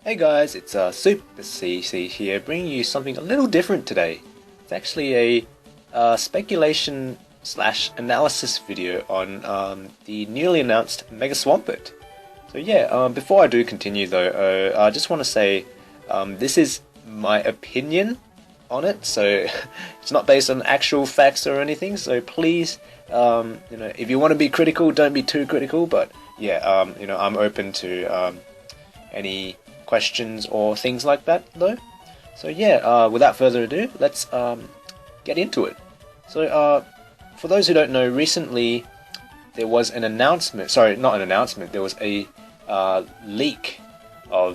Hey guys, it's SuperCC here, bringing you something a little different today. It's actually a speculation slash analysis video on the newly announced Mega Swampert. So yeah, before I do continue though, I just want to say this is my opinion on it, so it's not based on actual facts or anything. So please, if you want to be critical, don't be too critical. But yeah, I'm open to any questions or things like that though. So yeah, without further ado, let's get into it. So for those who don't know, recently there was an announcement, sorry, not an announcement, there was a leak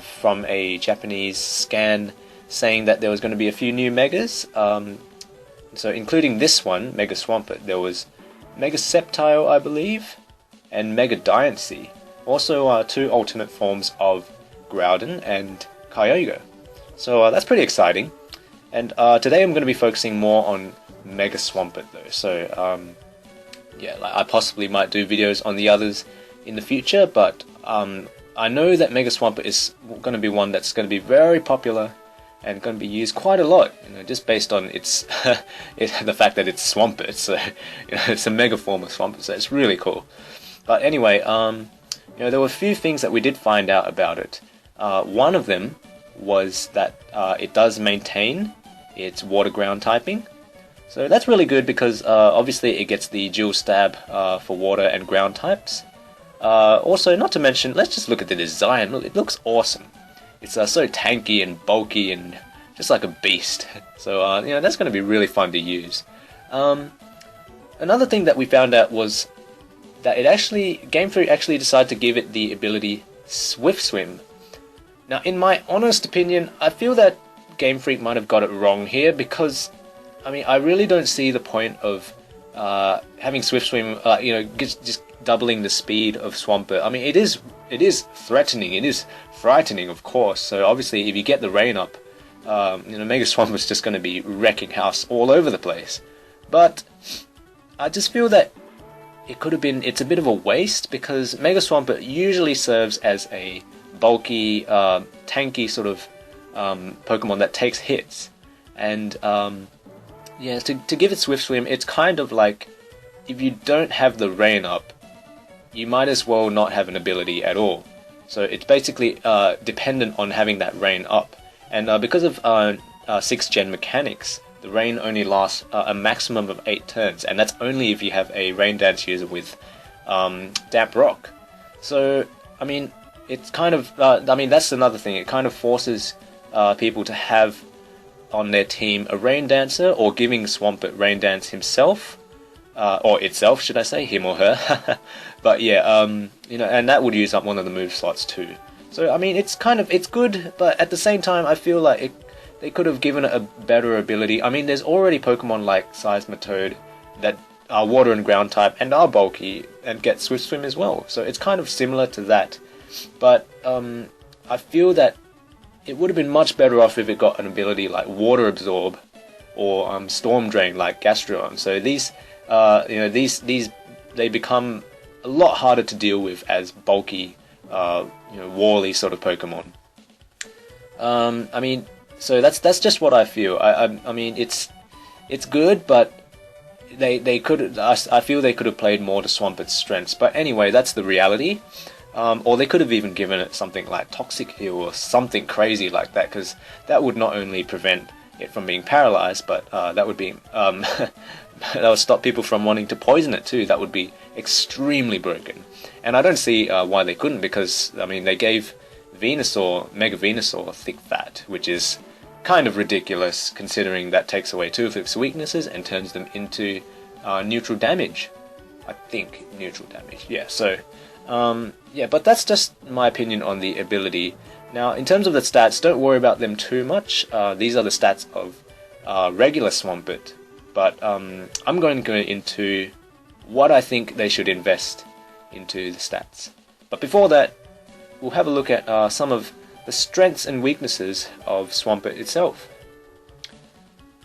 from a Japanese scan saying that there was going to be a few new megas, so including this one, Mega Swampert. There was Mega Sapphire, I believe, and Mega Diancie. Also two alternate forms of Groudon and Kyogre. So that's pretty exciting. And today I'm going to be focusing more on Mega Swampert though. So yeah, I possibly might do videos on the others in the future, but I know that Mega Swampert is going to be one that's going to be very popular and going to be used quite a lot, just based on its the fact that it's Swampert. So it's a mega form of Swampert, so it's really cool. But anyway, there were a few things that we did find out about it. One of them was that it does maintain its water ground typing. So that's really good because obviously it gets the dual stab for water and ground types. Also, not to mention, let's just look at the design. Look, it looks awesome. It's so tanky and bulky and just like a beast. So that's going to be really fun to use. Another thing that we found out was that Gamefreak actually decided to give it the ability Swift Swim. Now, in my honest opinion, I feel that Gamefreak might have got it wrong here because, I really don't see the point of having Swift Swim, just doubling the speed of Swampert. It is threatening, it is frightening, of course. So obviously, if you get the rain up, Mega Swampert's just going to be wrecking house all over the place. But I just feel that it's a bit of a waste because Mega Swampert usually serves as a bulky, tanky sort of Pokemon that takes hits. And to give it Swift Swim, it's kind of like if you don't have the rain up, you might as well not have an ability at all. So it's basically dependent on having that rain up. And because of 6th gen mechanics, the rain only lasts a maximum of 8 turns, and that's only if you have a Rain Dance user with Damp Rock. So, it's kind of, that's another thing, it kind of forces people to have on their team a Rain Dancer, or giving Swampert Rain Dance himself, or itself, should I say, him or her. But yeah, and that would use up one of the move slots too. So, it's good, but at the same time, I feel like they could have given it a better ability. There's already Pokemon like Seismitoad that are water and ground type and are bulky and get Swift Swim as well. So it's kind of similar to that. But I feel that it would have been much better off if it got an ability like Water Absorb or Storm Drain like Gastrodon. So these they become a lot harder to deal with as bulky, wally sort of Pokemon. So that's just what I feel. It's good, but they could. I feel they could have played more to Swampert's strengths. But anyway, that's the reality. Or they could have even given it something like Toxic Heal or something crazy like that, because that would not only prevent it from being paralyzed, but that would be that would stop people from wanting to poison it too. That would be extremely broken. And I don't see why they couldn't, because they gave Venusaur, Mega Venusaur, Thick Fat, which is kind of ridiculous considering that takes away 2 of its weaknesses and turns them into neutral damage. I think neutral damage. Yeah. So but that's just my opinion on the ability. Now, in terms of the stats, don't worry about them too much. These are the stats of regular Swampert, but I'm going to go into what I think they should invest into the stats. But before that, we'll have a look at some of the strengths and weaknesses of Swampert itself.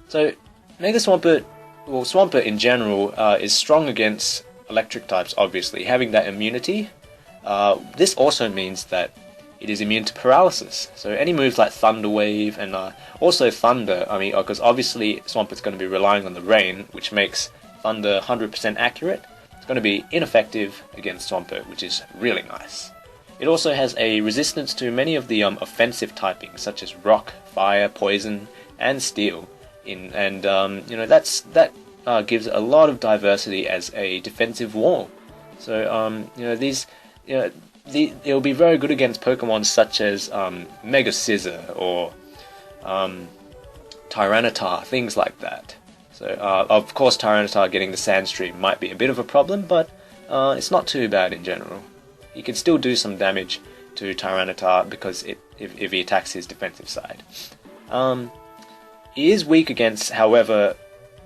So, Mega Swampert, well, Swampert in general, is strong against electric types, obviously, having that immunity. This also means that it is immune to paralysis. So any moves like Thunder Wave and also Thunder, I mean, because obviously Swampert's going to be relying on the rain, which makes Thunder 100% accurate. It's going to be ineffective against Swampert, which is really nice. It also has a resistance to many of the offensive typings, such as Rock, Fire, Poison, and Steel. That gives a lot of diversity as a defensive wall. So it'll be very good against Pokemon such as Mega Scizor or Tyranitar, things like that. So of course Tyranitar getting the Sandstream might be a bit of a problem, but it's not too bad in general. He can still do some damage to Tyranitar because if he attacks his defensive side. He is weak against, however,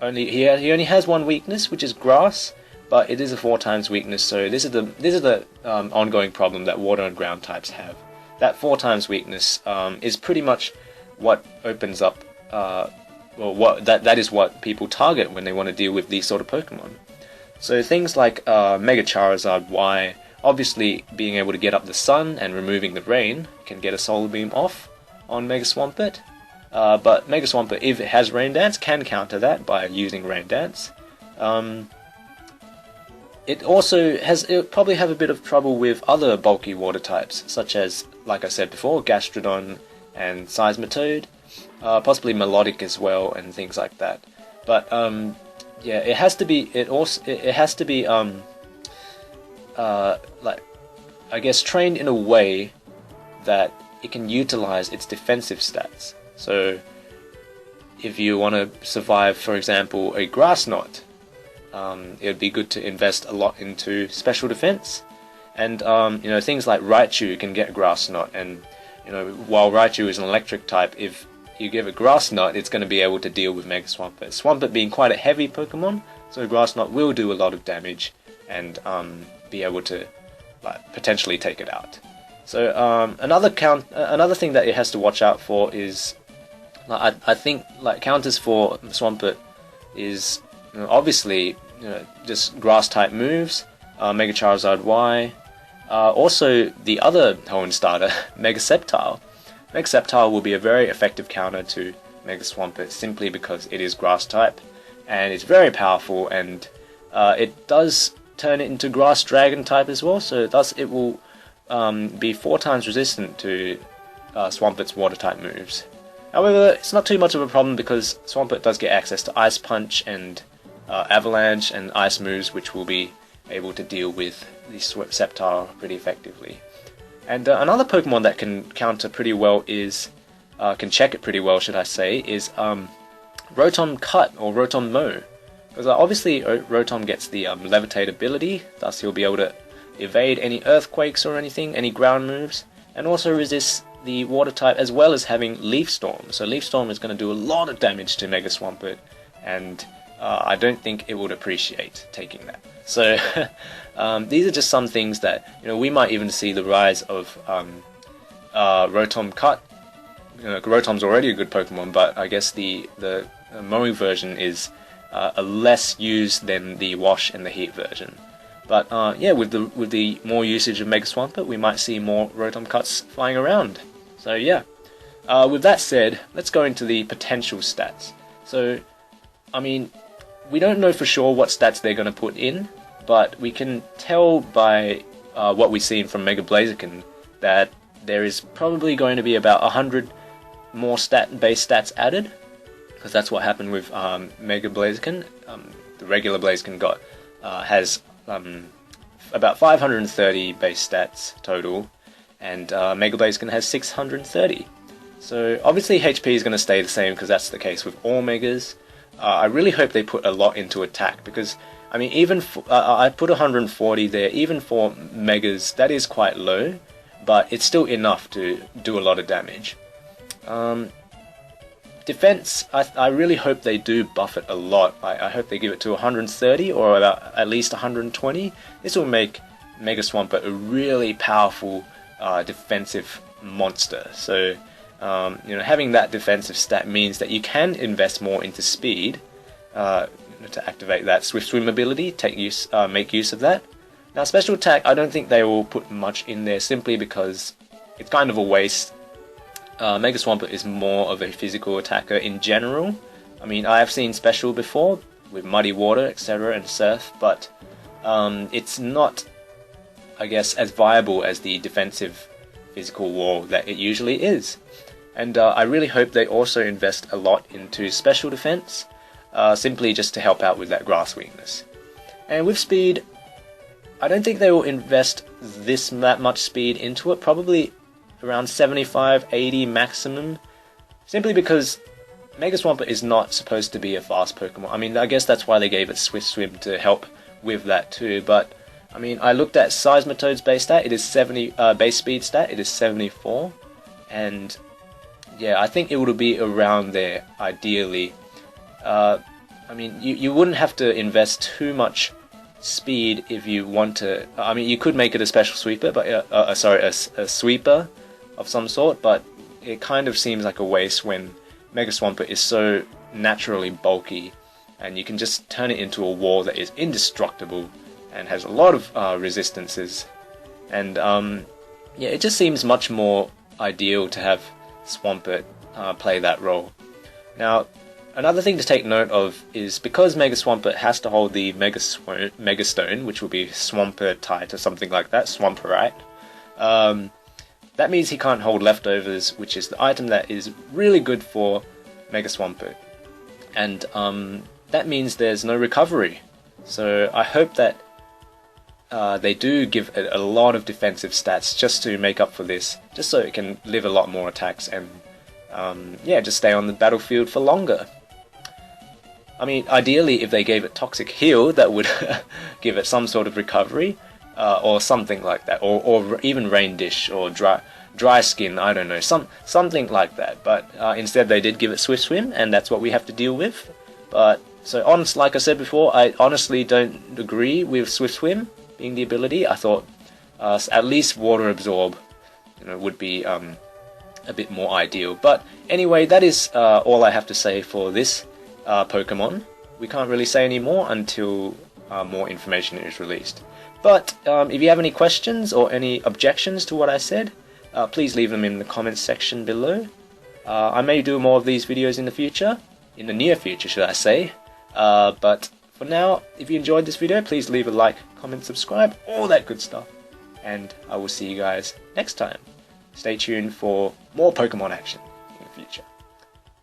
he only has one weakness, which is Grass, but it is a 4 times weakness. So this is the ongoing problem that Water and Ground types have. That 4 times weakness is pretty much what opens up, that is what people target when they want to deal with these sort of Pokemon. So things like Mega Charizard Y, obviously being able to get up the sun and removing the rain can get a Solar Beam off on Mega Swampert. But Mega Swampert, if it has Rain Dance, can counter that by using Rain Dance. It'll probably have a bit of trouble with other bulky water types, such as, like I said before, Gastrodon and Seismitoad, possibly Melodic as well, and things like that. But yeah, it has to be. I guess trained in a way that it can utilize its defensive stats. So if you want to survive, for example, a Grass Knot, it would be good to invest a lot into special defense. And things like Raichu can get Grass Knot, and while Raichu is an electric type, if you give it Grass Knot, it's going to be able to deal with Mega Swampert. Swampert being quite a heavy Pokemon, so Grass Knot will do a lot of damage and be able to potentially take it out. So another thing that it has to watch out for is, I think counters for Swampert is obviously just Grass type moves, Mega Charizard Y, also the other Hoenn starter, Mega Sceptile. Mega Sceptile will be a very effective counter to Mega Swampert simply because it is Grass type and it's very powerful, and it does turn it into Grass Dragon type as well, so thus it will be 4 times resistant to Swampert's water type moves. However, it's not too much of a problem because Swampert does get access to Ice Punch and Avalanche and Ice moves, which will be able to deal with the Sceptile pretty effectively. And another Pokemon that can counter pretty well can check it pretty well, should I say, is Rotom Cut or Rotom Mow. Because obviously Rotom gets the Levitate ability, thus he'll be able to evade any earthquakes or anything, any ground moves, and also resist the water type, as well as having Leaf Storm. So Leaf Storm is going to do a lot of damage to Mega Swampert, and I don't think it would appreciate taking that. So these are just some things that we might even see the rise of Rotom Cut. Rotom's already a good Pokemon, but I guess the mowing version is less used than the Wash and the Heat version. But yeah, with the more usage of Mega Swampert, we might see more Rotom Cuts flying around. So yeah, with that said, let's go into the potential stats. So, I mean, we don't know for sure what stats they're going to put in, but we can tell by what we've seen from Mega Blaziken that there is probably going to be about 100 more base stats added, because that's what happened with Mega Blaziken. The regular Blaziken has about 530 base stats total, and Mega Blaziken has 630. So obviously HP is going to stay the same because that's the case with all Megas. I really hope they put a lot into attack, because I mean, even I put 140 there, even for Megas that is quite low, but it's still enough to do a lot of damage. Defense, I really hope they do buff it a lot. I hope they give it to 130 or about at least 120. This will make Mega Swampert a really powerful defensive monster. So having that defensive stat means that you can invest more into speed to activate that Swift Swim ability. Make use of that. Now, special attack, I don't think they will put much in there simply because it's kind of a waste. Mega Swampert is more of a physical attacker in general. I mean, I have seen special before with Muddy Water, etc. and Surf, but it's not, I guess, as viable as the defensive physical wall that it usually is. And I really hope they also invest a lot into special defense, simply just to help out with that grass weakness. And with speed, I don't think they will invest that much speed into it, probably around 75, 80 maximum, simply because Mega Swampert is not supposed to be a fast Pokemon. I mean, I guess that's why they gave it Swift Swim to help with that too, but I mean, I looked at Seismitoad's base stat, it is 70, base speed stat, it is 74, and yeah, I think it would be around there, ideally. I mean, you wouldn't have to invest too much speed if you want to. I mean, you could make it a special sweeper, but a sweeper of some sort, but it kind of seems like a waste when Mega Swampert is so naturally bulky, and you can just turn it into a wall that is indestructible and has a lot of resistances. And yeah, it just seems much more ideal to have Swampert play that role. Now, another thing to take note of is because Mega Swampert has to hold the Mega Stone, which will be Swampertite or something like that, Swamperite, that means he can't hold Leftovers, which is the item that is really good for Mega Swampert. And that means there's no recovery. So I hope that they do give it a lot of defensive stats just to make up for this, just so it can live a lot more attacks and yeah, just stay on the battlefield for longer. I mean, ideally, if they gave it Toxic Heal, that would give it some sort of recovery, or something like that, or even Rain Dish, or Dry Skin, I don't know, something like that. But instead they did give it Swift Swim, and that's what we have to deal with. But, so like I said before, I honestly don't agree with Swift Swim being the ability. I thought at least Water Absorb, would be a bit more ideal. But anyway, that is all I have to say for this Pokemon. We can't really say any more until more information is released. But if you have any questions or any objections to what I said, please leave them in the comments section below. I may do more of these videos in the near future, should I say. But for now, if you enjoyed this video, please leave a like, comment, subscribe, all that good stuff. And I will see you guys next time. Stay tuned for more Pokemon action in the future.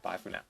Bye for now.